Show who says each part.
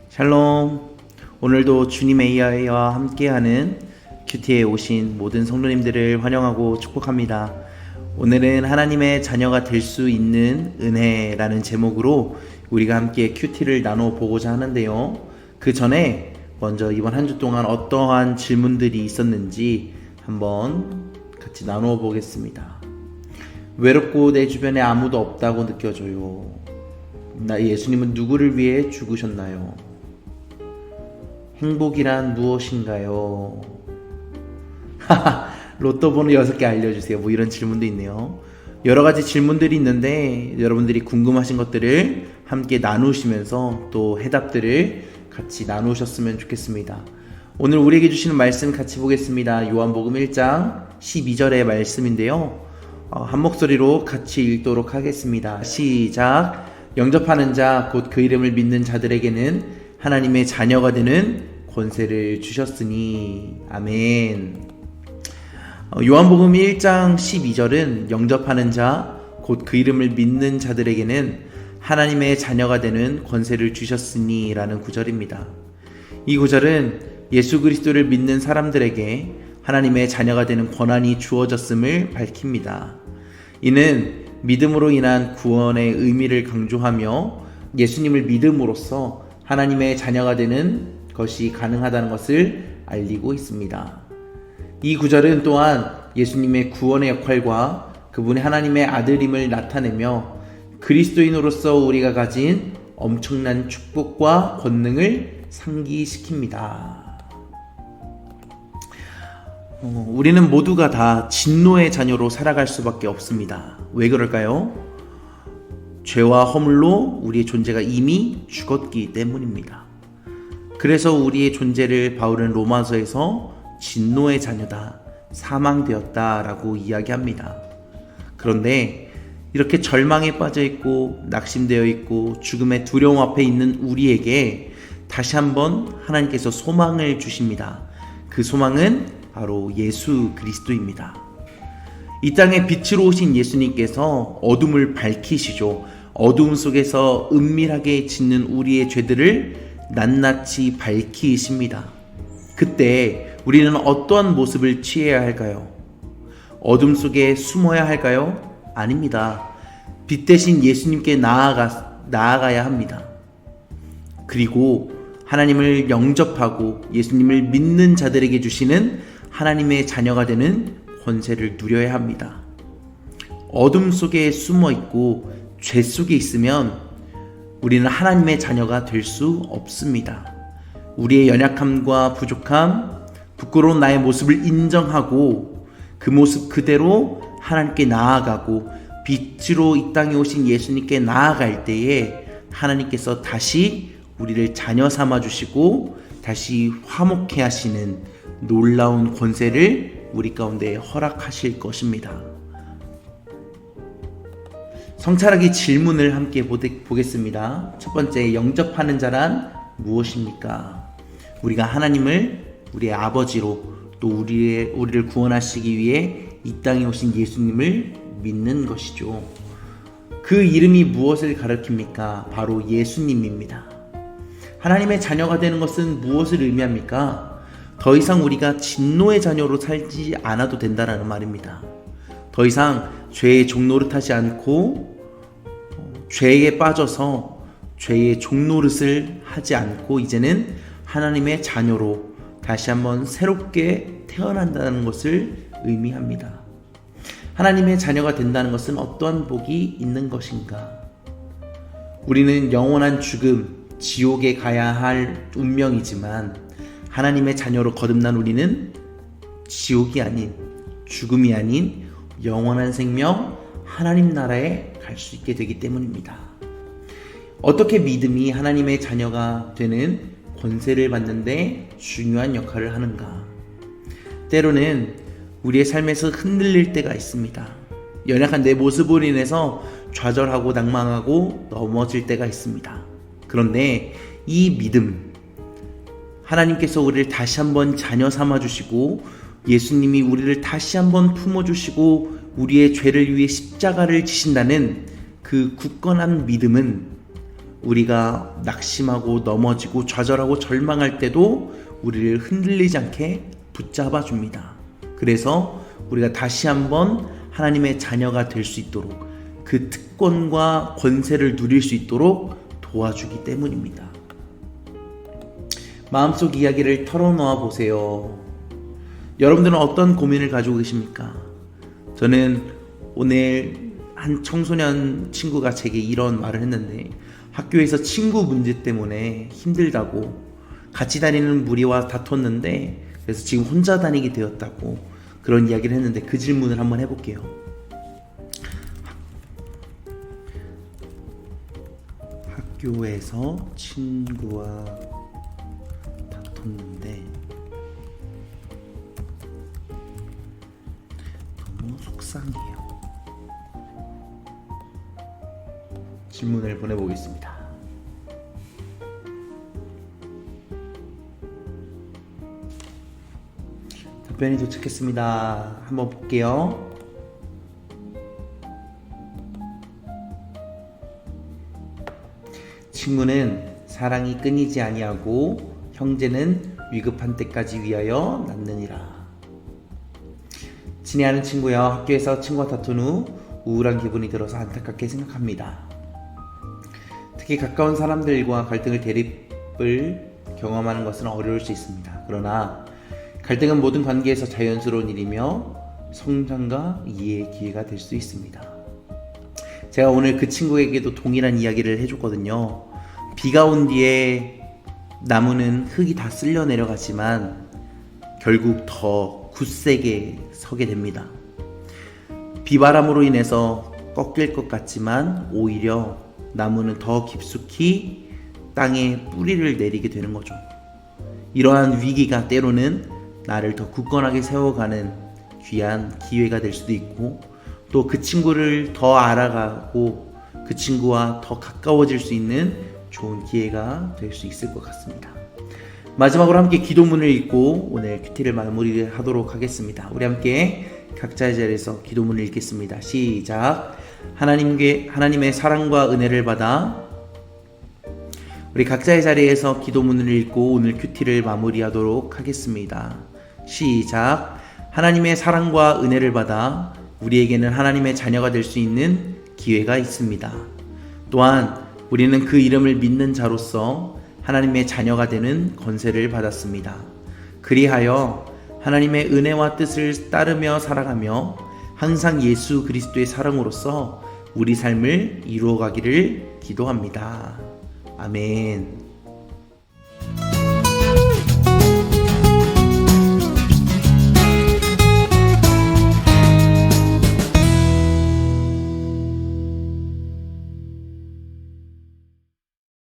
Speaker 1: 샬롬. 오늘도 주님의 이야기와 함께하는 큐티에 오신 모든 성도님들을 환영하고 축복합니다. 오늘은 하나님의 자녀가 될 수 있는 은혜라는 제목으로 우리가 함께 큐티를 나눠보고자 하는데요. 그 전에 먼저 이번 한 주 동안 어떠한 질문들이 있었는지 한번 같이 나누어 보겠습니다. 외롭고 내 주변에 아무도 없다고 느껴져요. 나 예수님은 누구를 위해 죽으셨나요? 행복이란 무엇인가요? 로또 번호 6개 알려주세요. 뭐 이런 질문도 있네요. 여러 가지 질문들이 있는데 여러분들이 궁금하신 것들을 함께 나누시면서 또 해답들을 같이 나누셨으면 좋겠습니다. 오늘 우리에게 주시는 말씀 같이 보겠습니다. 요한복음 1장 12절의 말씀인데요. 한 목소리로 같이 읽도록 하겠습니다. 시작. 영접하는 자 곧 그 이름을 믿는 자들에게는 하나님의 자녀가 되는 권세를 주셨으니. 아멘. 요한복음 1장 12절은 영접하는 자 곧 그 이름을 믿는 자들에게는 하나님의 자녀가 되는 권세를 주셨으니 라는 구절입니다. 이 구절은 예수 그리스도를 믿는 사람들에게 하나님의 자녀가 되는 권한이 주어졌음을 밝힙니다. 이는 믿음으로 인한 구원의 의미를 강조하며 예수님을 믿음으로써 하나님의 자녀가 되는 것이 가능하다는 것을 알리고 있습니다. 이 구절은 또한 예수님의 구원의 역할과 그분이 하나님의 아들임을 나타내며 그리스도인으로서 우리가 가진 엄청난 축복과 권능을 상기시킵니다. 우리는 모두가 다 진노의 자녀로 살아갈 수밖에 없습니다. 왜 그럴까요? 죄와 허물로 우리의 존재가 이미 죽었기 때문입니다. 그래서 우리의 존재를 바울은 로마서에서 진노의 자녀다, 사망되었다 라고 이야기합니다. 그런데 이렇게 절망에 빠져 있고 낙심되어 있고 죽음의 두려움 앞에 있는 우리에게 다시 한번 하나님께서 소망을 주십니다. 그 소망은 바로 예수 그리스도입니다. 이 땅에 빛으로 오신 예수님께서 어둠을 밝히시죠. 어둠 속에서 은밀하게 짓는 우리의 죄들을 낱낱이 밝히십니다. 그때 우리는 어떠한 모습을 취해야 할까요? 어둠 속에 숨어야 할까요? 아닙니다. 빛 대신 예수님께 나아가야 합니다. 그리고 하나님을 영접하고 예수님을 믿는 자들에게 주시는 하나님의 자녀가 되는 권세를 누려야 합니다. 어둠 속에 숨어 있고 죄 속에 있으면 우리는 하나님의 자녀가 될 수 없습니다. 우리의 연약함과 부족함, 부끄러운 나의 모습을 인정하고 그 모습 그대로 하나님께 나아가고 빛으로 이 땅에 오신 예수님께 나아갈 때에 하나님께서 다시 우리를 자녀 삼아 주시고 다시 화목해 하시는 놀라운 권세를 우리 가운데 허락하실 것입니다. 성찰하기 질문을 함께 보겠습니다. 첫 번째, 영접하는 자란 무엇입니까? 우리가 하나님을 우리의 아버지로 또 우리를 구원하시기 위해 이 땅에 오신 예수님을 믿는 것이죠. 그 이름이 무엇을 가리킵니까? 바로 예수님입니다. 하나님의 자녀가 되는 것은 무엇을 의미합니까? 더 이상 우리가 진노의 자녀로 살지 않아도 된다는 말입니다. 더 이상 죄의 종노릇하지 않고 죄에 빠져서 죄의 종노릇을 하지 않고 이제는 하나님의 자녀로 다시 한번 새롭게 태어난다는 것을 의미합니다. 하나님의 자녀가 된다는 것은 어떠한 복이 있는 것인가? 우리는 영원한 죽음, 지옥에 가야 할 운명이지만 하나님의 자녀로 거듭난 우리는 지옥이 아닌, 죽음이 아닌 영원한 생명, 하나님 나라에 갈 수 있게 되기 때문입니다. 어떻게 믿음이 하나님의 자녀가 되는 권세를 받는데 중요한 역할을 하는가? 때로는 우리의 삶에서 흔들릴 때가 있습니다. 연약한 내 모습으로 인해서 좌절하고 낭망하고 넘어질 때가 있습니다. 그런데 이 믿음, 하나님께서 우리를 다시 한번 자녀 삼아주시고 예수님이 우리를 다시 한번 품어주시고 우리의 죄를 위해 십자가를 지신다는 그 굳건한 믿음은 우리가 낙심하고 넘어지고 좌절하고 절망할 때도 우리를 흔들리지 않게 붙잡아 줍니다. 그래서 우리가 다시 한번 하나님의 자녀가 될 수 있도록 그 특권과 권세를 누릴 수 있도록 도와주기 때문입니다. 마음속 이야기를 털어놓아 보세요. 여러분들은 어떤 고민을 가지고 계십니까? 저는 오늘 한 청소년 친구가 제게 이런 말을 했는데, 학교에서 친구 문제 때문에 힘들다고, 같이 다니는 무리와 다퉜는데 그래서 지금 혼자 다니게 되었다고 그런 이야기를 했는데, 그 질문을 한번 해볼게요. 학교에서 친구와 다퉜는데 너무 속상해요. 질문을 보내보겠습니다. 답변이 도착했습니다. 한번 볼게요. 친구는 사랑이 끊이지 아니하고 형제는 위급한 때까지 위하여 낳느니라. 친애하는 친구여, 학교에서 친구와 다툰 후 우울한 기분이 들어서 안타깝게 생각합니다. 특히 가까운 사람들과 갈등을 대립을 경험하는 것은 어려울 수 있습니다. 그러나 갈등은 모든 관계에서 자연스러운 일이며 성장과 이해의 기회가 될 수 있습니다. 제가 오늘 그 친구에게도 동일한 이야기를 해줬거든요. 비가 온 뒤에 나무는 흙이 다 쓸려 내려가지만 결국 더 굳세게 서게 됩니다. 비바람으로 인해서 꺾일 것 같지만 오히려 나무는 더 깊숙이 땅에 뿌리를 내리게 되는 거죠. 이러한 위기가 때로는 나를 더 굳건하게 세워가는 귀한 기회가 될 수도 있고, 또 그 친구를 더 알아가고 그 친구와 더 가까워질 수 있는 좋은 기회가 될 수 있을 것 같습니다. 마지막으로 함께 기도문을 읽고 오늘 큐티를 마무리하도록 하겠습니다. 우리 함께 각자의 자리에서 기도문을 읽겠습니다. 시작. 하나님의 사랑과 은혜를 받아, 우리 각자의 자리에서 기도문을 읽고 오늘 큐티를 마무리하도록 하겠습니다. 시작. 하나님의 사랑과 은혜를 받아 우리에게는 하나님의 자녀가 될 수 있는 기회가 있습니다. 또한 우리는 그 이름을 믿는 자로서 하나님의 자녀가 되는 권세를 받았습니다. 그리하여 하나님의 은혜와 뜻을 따르며 살아가며 항상 예수 그리스도의 사랑으로서 우리 삶을 이루어가기를 기도합니다. 아멘.